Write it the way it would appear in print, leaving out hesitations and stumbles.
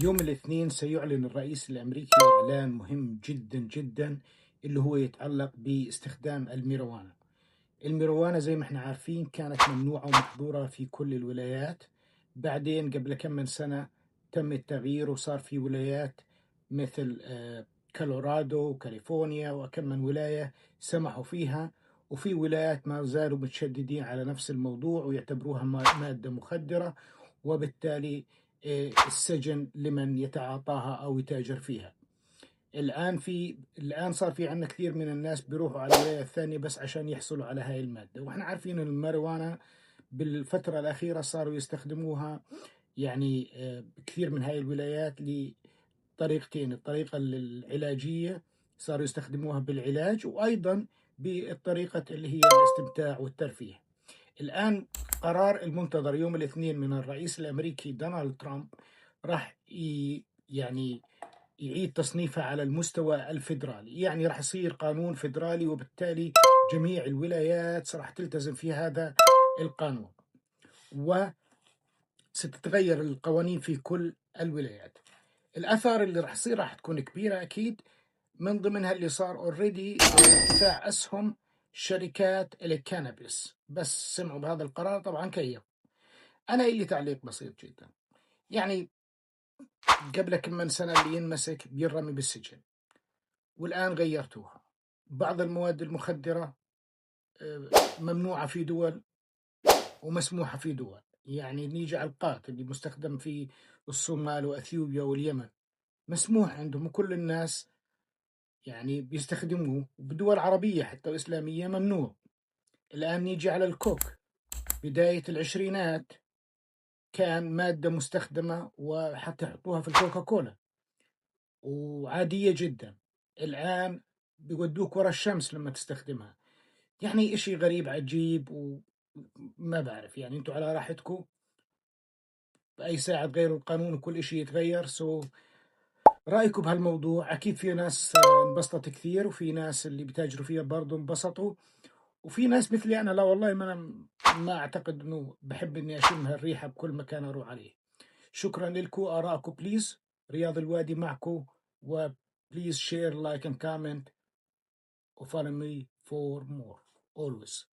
يوم الاثنين سيعلن الرئيس الأمريكي إعلان مهم جدا جدا اللي هو يتعلق باستخدام الميروانة. الميروانة زي ما احنا عارفين كانت ممنوعة ومحظورة في كل الولايات. بعدين قبل كم من سنة تم التغيير وصار في ولايات مثل كولورادو وكاليفورنيا وكم من ولاية سمحوا فيها، وفي ولايات ما زالوا متشددين على نفس الموضوع ويعتبروها مادة مخدرة، وبالتالي السجن لمن يتعاطاها أو يتاجر فيها. الآن صار في عندنا كثير من الناس بيروحوا على الولاية الثانية بس عشان يحصلوا على هاي المادة، وإحنا عارفين إن الماريجوانا بالفترة الأخيرة صاروا يستخدموها يعني كثير من هاي الولايات لطريقتين: الطريقة العلاجية صاروا يستخدموها بالعلاج، وأيضا بالطريقة اللي هي الاستمتاع والترفيه. الآن قرار المنتظر يوم الاثنين من الرئيس الأمريكي دونالد ترامب راح يعني يعيد تصنيفها على المستوى الفيدرالي، يعني راح يصير قانون فيدرالي، وبالتالي جميع الولايات راح تلتزم في هذا القانون، وستتغير القوانين في كل الولايات. الآثار اللي راح تصير راح تكون كبيرة أكيد، من ضمنها اللي صار اوريدي ارتفاع أسهم شركات الكانابيس. بس سمعوا بهذا القرار طبعا كيف. أنا إلي تعليق بسيط جدا، يعني قبل كم من سنة اللي ينمسك بيرمي بالسجن، والآن غيرتوها. بعض المواد المخدرة ممنوعة في دول ومسموحة في دول، يعني نيجي على القات اللي مستخدم في الصومال وأثيوبيا واليمن مسموح عندهم وكل الناس يعني بيستخدموه، بدول عربية حتى وإسلامية ممنوع. الآن نيجي على الكوك، بداية العشرينات كان مادة مستخدمة وحتى يحطوها في الكوكا كولا وعادية جدا، الآن بيودوك ورا الشمس لما تستخدمها. يعني إشي غريب عجيب، وما بعرف، يعني أنتوا على راحتكم بأي ساعة تغيروا القانون وكل إشي يتغير. رأيكم بهالموضوع؟ أكيد في ناس انبسطت كثير، وفي ناس اللي بتاجروا فيها برضو انبسطوا، وفي ناس مثلي أنا لا والله ما أعتقد إنه بحب إني أشم هالريحة بكل مكان أروح عليه. شكرا لكم، آرائكم بليز. رياض الوادي معكم، وبليز share like and comment وfollow me for more always.